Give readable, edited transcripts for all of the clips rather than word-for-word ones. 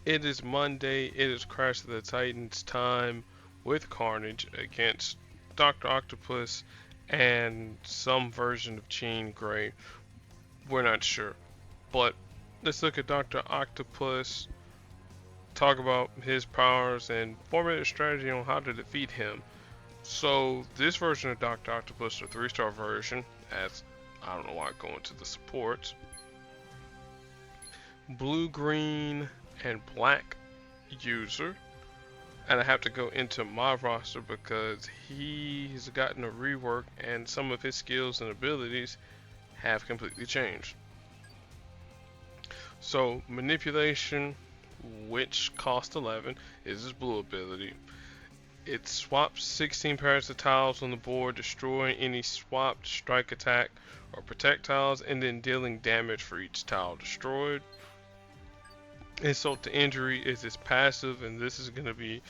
It is Monday. It is Crash of the Titans time with Carnage against Dr. Octopus and some version of Jean Grey. We're not sure. But let's look at Dr. Octopus, talk about his powers, and formulate a strategy on how to defeat him. So, this version of Dr. Octopus, the 3-star version, as I don't know why I go into the supports, blue, green, and black user. And I have to go into my roster because he's gotten a rework and some of his skills and abilities have completely changed. So manipulation, which cost 11, is his blue ability. It swaps 16 pairs of tiles on the board, destroying any swapped strike, attack, or protect tiles, and then dealing damage for each tile destroyed. Insult to injury is his passive, and this is going to be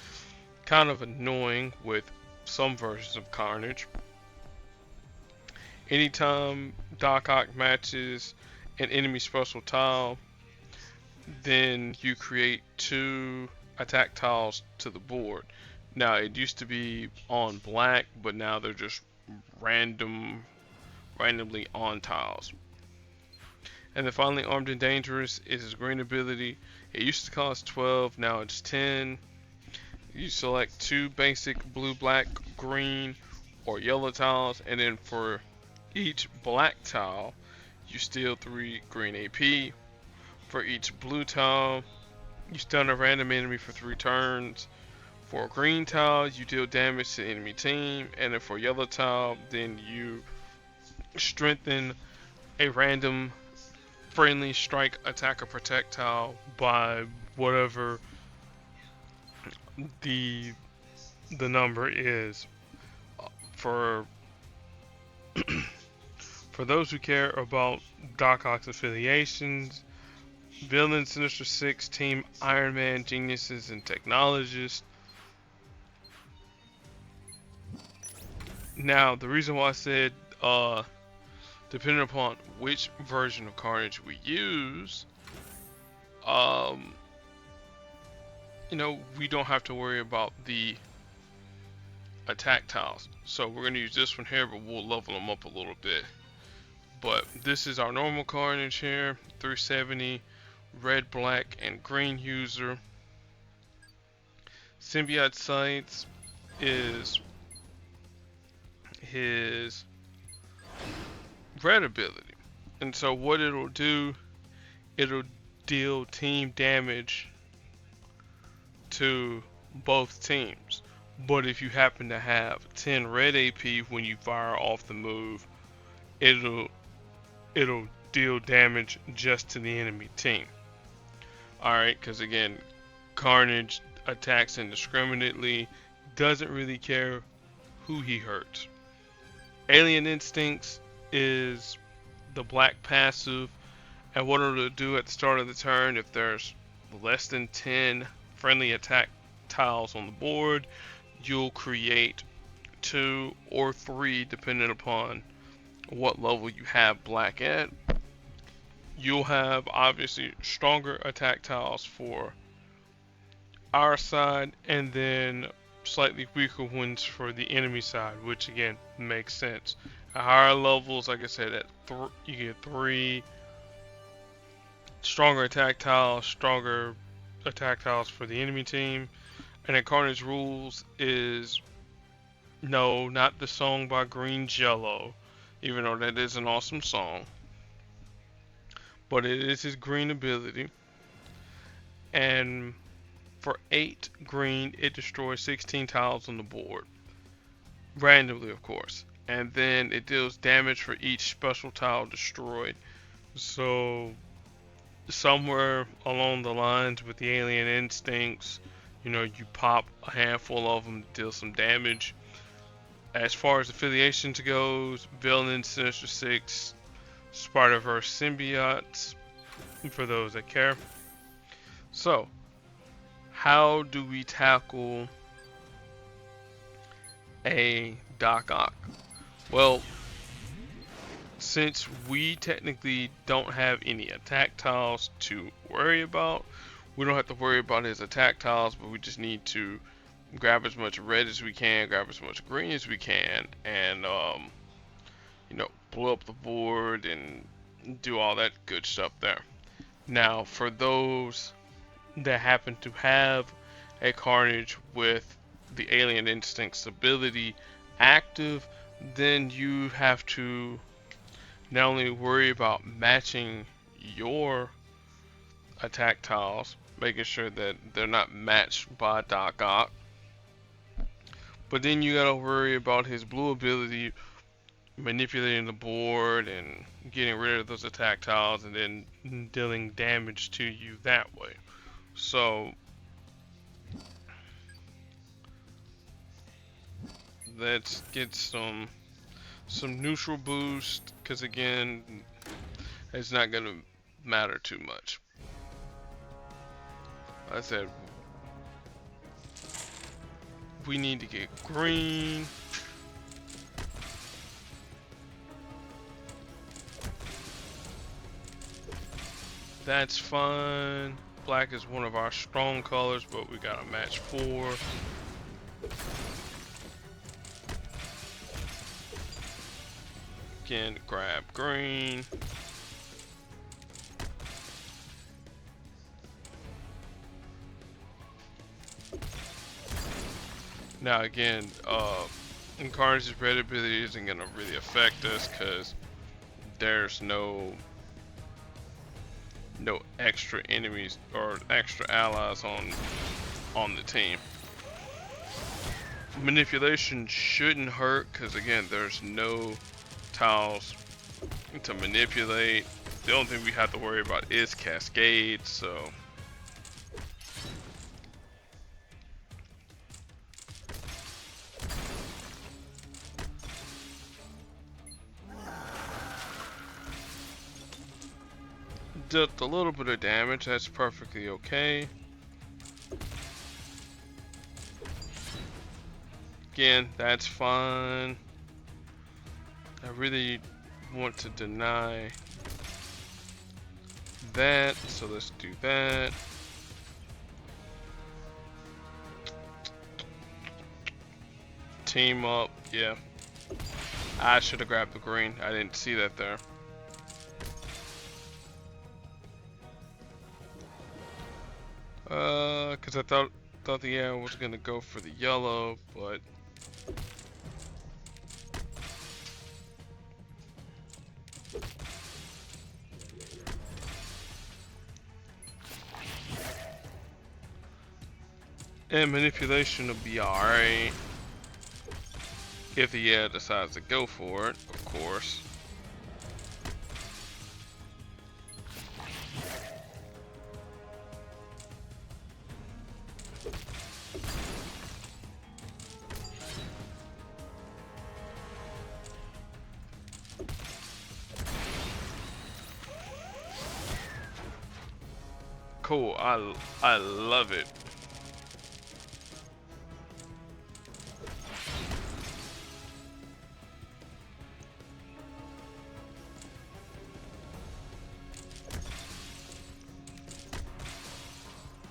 kind of annoying with some versions of Carnage. Anytime Doc Ock matches an enemy special tile, then you create 2 attack tiles to the board. Now it used to be on black, but now they're just randomly on tiles. And then finally, Armed and Dangerous is his green ability. It used to cost 12, now it's 10. You select 2 basic blue, black, green, or yellow tiles, and then for each black tile, you steal 3 green AP. For each blue tile, you stun a random enemy for 3 turns. For a green tile, you deal damage to the enemy team, and then for a yellow tile, then you strengthen a random friendly strike, attack, or protect tile by whatever the number is. For for those who care about Doc Ock's affiliations, Villain, Sinister Six, Team Iron Man, Geniuses, and Technologists. Now, the reason why I said, depending upon which version of Carnage we use, we don't have to worry about the attack tiles. So we're going to use this one here, but we'll level them up a little bit. But this is our normal Carnage here, 370, red, black, and green user. Symbiote Sights is his red ability. And so what it'll do, it'll deal team damage to both teams. But if you happen to have 10 red AP when you fire off the move, it'll deal damage just to the enemy team. Alright, because again, Carnage attacks indiscriminately, doesn't really care who he hurts. Alien Instincts is the black passive, and what it'll do at the start of the turn, if there's less than 10 friendly attack tiles on the board, you'll create 2 or 3 depending upon what level you have black at. You'll have obviously stronger attack tiles for our side, and then slightly weaker ones for the enemy side, which again makes sense. At higher levels, like I said, you get 3 stronger attack tiles for the enemy team. And then Carnage Rules is, no, not the song by Green Jello, even though that is an awesome song, but it is his green ability. And for 8 green, it destroys 16 tiles on the board, randomly of course, and then it deals damage for each special tile destroyed. So somewhere along the lines with the Alien Instincts, you pop a handful of them to deal some damage. As far as affiliations goes, Villain, Sinister Six, Spider-Verse, Symbiotes, for those that care. So, how do we tackle a Doc Ock? Well, since we technically don't have any attack tiles to worry about, we don't have to worry about his attack tiles, but we just need to grab as much red as we can, grab as much green as we can, and you know, blow up the board and do all that good stuff there. Now, for those that happen to have a Carnage with the Alien Instincts ability active, then you have to not only worry about matching your attack tiles, making sure that they're not matched by Doc Ock, but then you gotta worry about his blue ability manipulating the board and getting rid of those attack tiles and then dealing damage to you that way. So let's get some neutral boost, because again, it's not gonna matter too much. Like I said, we need to get green. That's fine. Black is one of our strong colors, but we gotta match 4. Again, grab green. Now again, Carnage's red ability isn't gonna really affect us because there's no extra enemies or extra allies on the team. Manipulation shouldn't hurt because again, there's no tiles to manipulate. The only thing we have to worry about is Cascade, so dealt a little bit of damage, that's perfectly okay. Again, that's fine. I really want to deny that, so let's do that. Team up, yeah. I should have grabbed the green. I didn't see that there. Cause I thought the AI was gonna go for the yellow, but and manipulation will be alright if the AI decides to go for it, of course. Cool, I love it.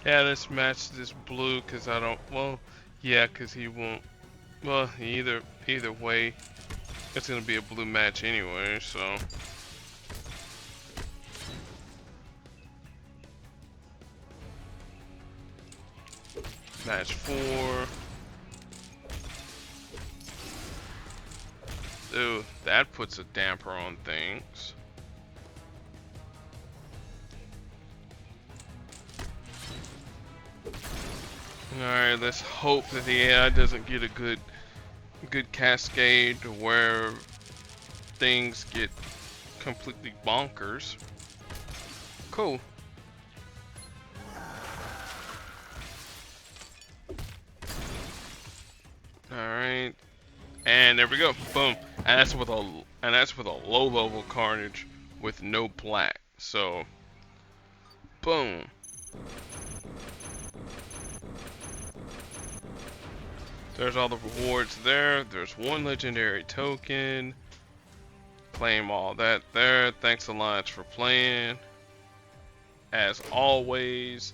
Yeah, let's match this blue because I don't, well, yeah, because he won't, well, either way, it's going to be a blue match anyway, so. Match 4. Ooh, that puts a damper on things. Alright, let's hope that the AI doesn't get a good cascade to where things get completely bonkers. Cool. Alright. And there we go. Boom. And that's with a low level Carnage with no black. So boom. There's all the rewards there. There's one legendary token. Claim all that there. Thanks Alliance for playing. As always,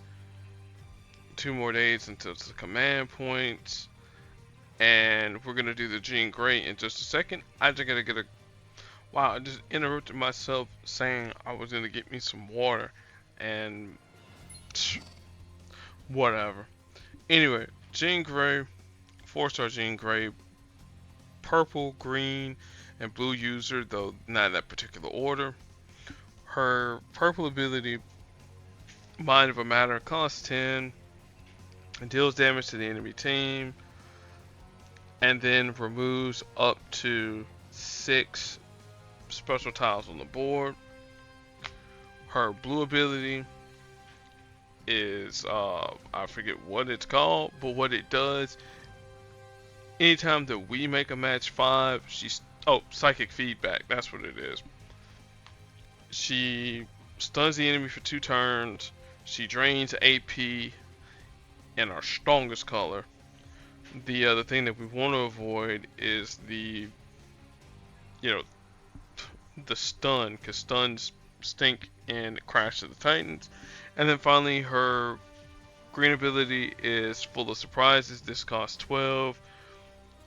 2 more days until it's the command points. And we're gonna do the Jean Grey in just a second. I just gotta get a. Wow, I just interrupted myself saying I was gonna get me some water, and whatever. Anyway, Jean Grey, 4-star Jean Grey, purple, green, and blue user, though not in that particular order. Her purple ability, Mind of a Matter, costs 10, and deals damage to the enemy team, and then removes up to 6 special tiles on the board. Her blue ability is, I forget what it's called, but what it does, anytime that we make a match 5, psychic feedback, that's what it is. She stuns the enemy for 2 turns, she drains AP in our strongest color. The other thing that we want to avoid is the stun, because stuns stink in Crash of the Titans. And then finally, her green ability is Full of Surprises. This costs 12.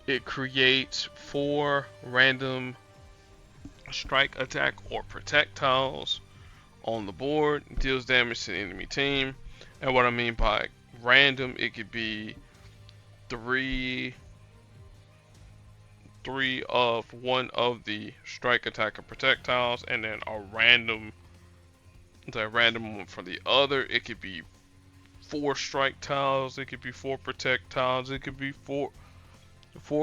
It creates 4 random strike, attack, or protect tiles on the board. It deals damage to the enemy team. And what I mean by random, it could be 3 of one of the strike, attack, or protect tiles, and then a random one for the other. It could be 4 strike tiles, it could be 4 protect tiles, it could be 4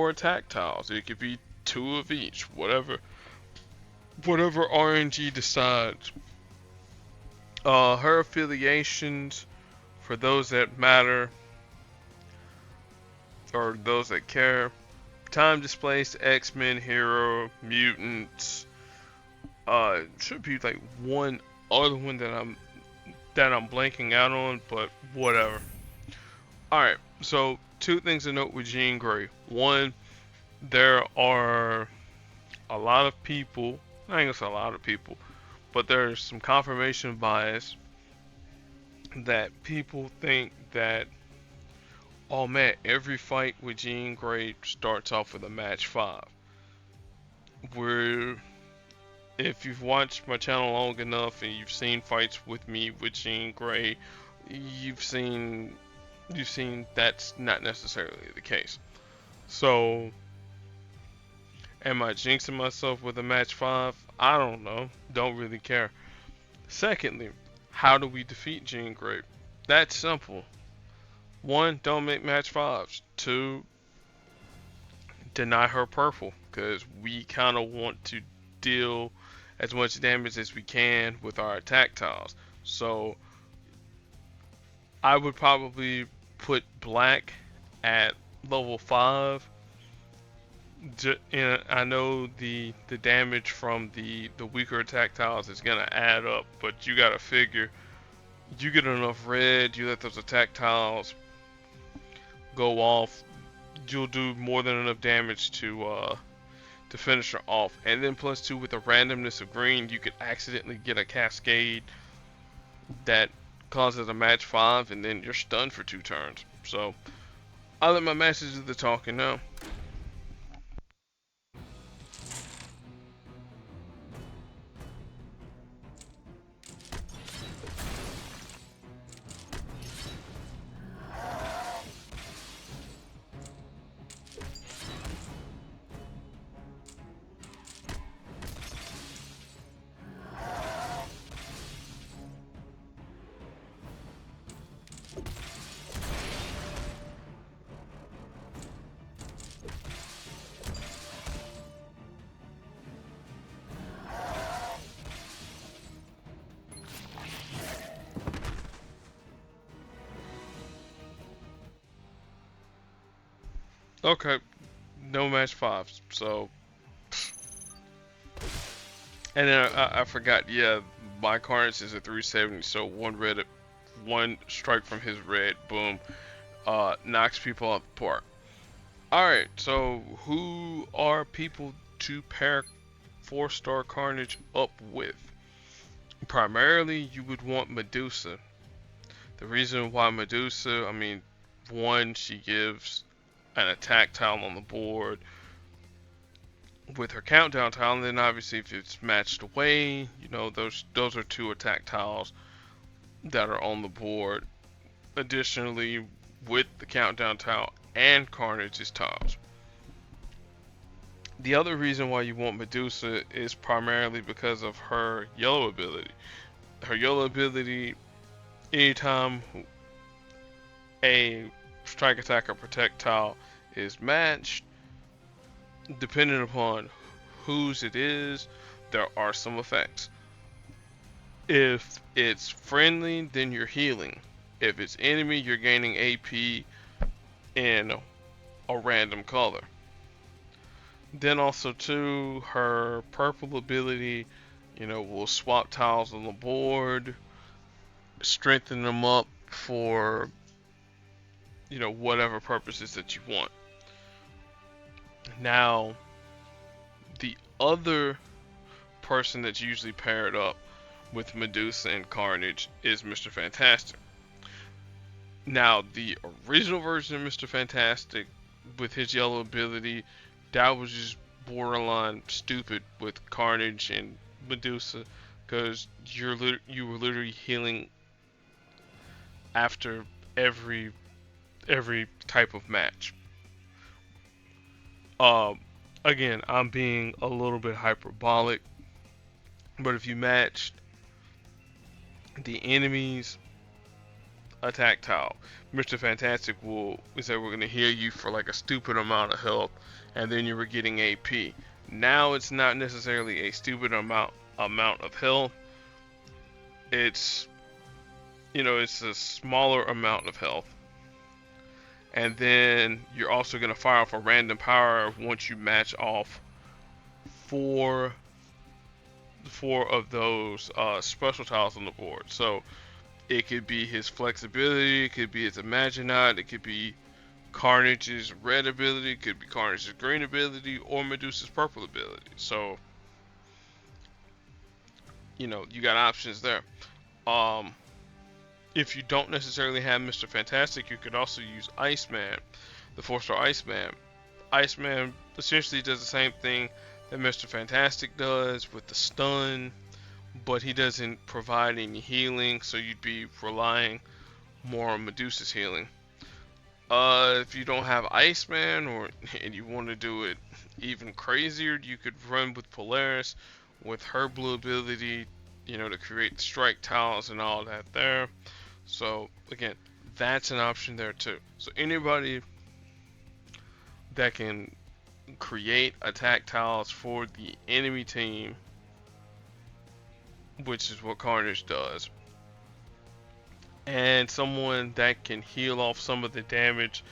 attack tiles, it could be 2 of each, whatever RNG decides. Her affiliations, for those that matter, or those that care: Time Displaced, X-Men, Hero, Mutants. Should be like one other one that I'm blanking out on, but whatever. Alright, so 2 things to note with Jean Grey. One, there are a lot of people, I ain't gonna say a lot of people, but there's some confirmation bias that people think that, oh man, every fight with Jean Grey starts off with a match 5. If you've watched my channel long enough and you've seen fights with me with Jean Grey, you've seen that's not necessarily the case. So, am I jinxing myself with a match 5? I don't know. Don't really care. Secondly, how do we defeat Jean Grey? That's simple. 1, don't make match 5s. 2, deny her purple, because we kind of want to deal as much damage as we can with our attack tiles. So I would probably put black at level 5. I know the damage from the weaker attack tiles is gonna add up, but you gotta figure, you get enough red, you let those attack tiles go off, you'll do more than enough damage to finish her off. And then +2, with the randomness of green, you could accidentally get a cascade that causes a match 5, and then you're stunned for 2 turns. So I'll let my masters do the talking now. Okay, no match 5s, so. And then I forgot, yeah, my Carnage is a 370, so 1 strike from his red, boom, knocks people out the park. Alright, so who are people to pair 4-star Carnage up with? Primarily, you would want Medusa. The reason why Medusa, I mean, one, she gives an attack tile on the board with her countdown tile, and then obviously if it's matched away, you know, those are two attack tiles that are on the board. Additionally, with the countdown tile and Carnage's tiles. The other reason why you want Medusa is primarily because of her yellow ability. Her yellow ability, anytime a strike, attack, or protect tile is matched, depending upon whose it is, there are some effects. If it's friendly, then you're healing. If it's enemy, you're gaining AP in a random color. Then also too, her purple ability, you know, will swap tiles on the board, strengthen them up for, you know, whatever purposes that you want. Now, the other person that's usually paired up with Medusa and Carnage is Mr. Fantastic. Now, the original version of Mr. Fantastic with his yellow ability, that was just borderline stupid with Carnage and Medusa, because you were literally healing after every type of match. Again, I'm being a little bit hyperbolic, but if you matched the enemy's attack tile, Mr. Fantastic is that we're gonna heal you for like a stupid amount of health, and then you were getting AP. Now it's not necessarily a stupid amount of health. It's, you know, it's a smaller amount of health. And then you're also going to fire off a random power once you match off four of those special tiles on the board. So it could be his flexibility, it could be his Imaginaut, it could be Carnage's red ability, it could be Carnage's green ability, or Medusa's purple ability. So, you know, you got options there. If you don't necessarily have Mr. Fantastic, you could also use Iceman, the 4-star Iceman. Iceman essentially does the same thing that Mr. Fantastic does with the stun, but he doesn't provide any healing, so you'd be relying more on Medusa's healing. If you don't have Iceman, and you want to do it even crazier, you could run with Polaris with her blue ability, you know, to create the strike tiles and all that there. So again, that's an option there too. So anybody that can create attack tiles for the enemy team, which is what Carnage does, and someone that can heal off some of the damage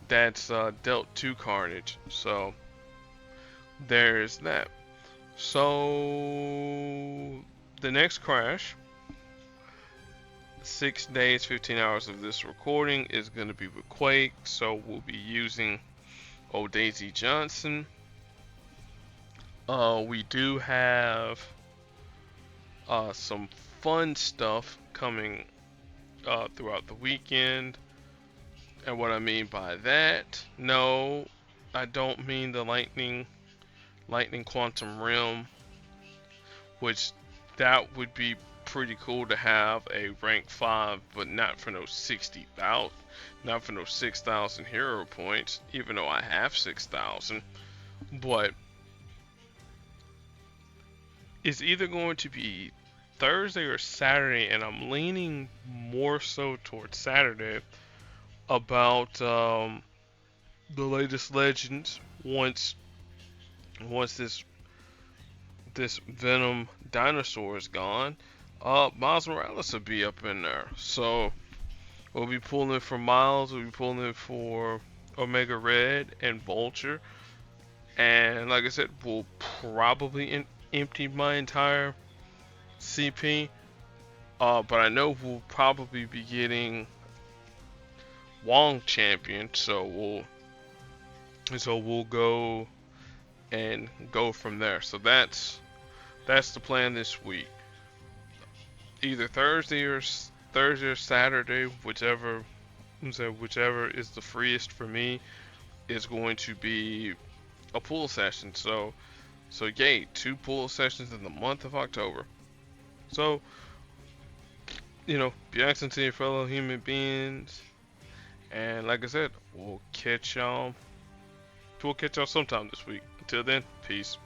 that's dealt to Carnage. So there's that. So the next crash, 6 days, 15 hours of this recording, is going to be with Quake. So we'll be using old Daisy Johnson. We do have some fun stuff coming throughout the weekend. And what I mean by that, no, I don't mean the Lightning Quantum Realm, which that would be pretty cool to have a rank 5, but not for no 60,000, not for no 6,000 hero points, even though I have 6,000. But it's either going to be Thursday or Saturday, and I'm leaning more so towards Saturday about the latest legends. Once this Venom dinosaur is gone, Miles Morales will be up in there. So we'll be pulling for Miles, we'll be pulling for Omega Red and Vulture. And like I said, we'll probably empty my entire CP. But I know we'll probably be getting Wong champion, so we'll go and go from there. So that's the plan this week. Either Thursday or Thursday or Saturday, whichever is the freest for me, is going to be a pool session. So yay, 2 pool sessions in the month of October. So, be excellent to your fellow human beings. And like I said, we'll catch y'all sometime this week. Until then, peace.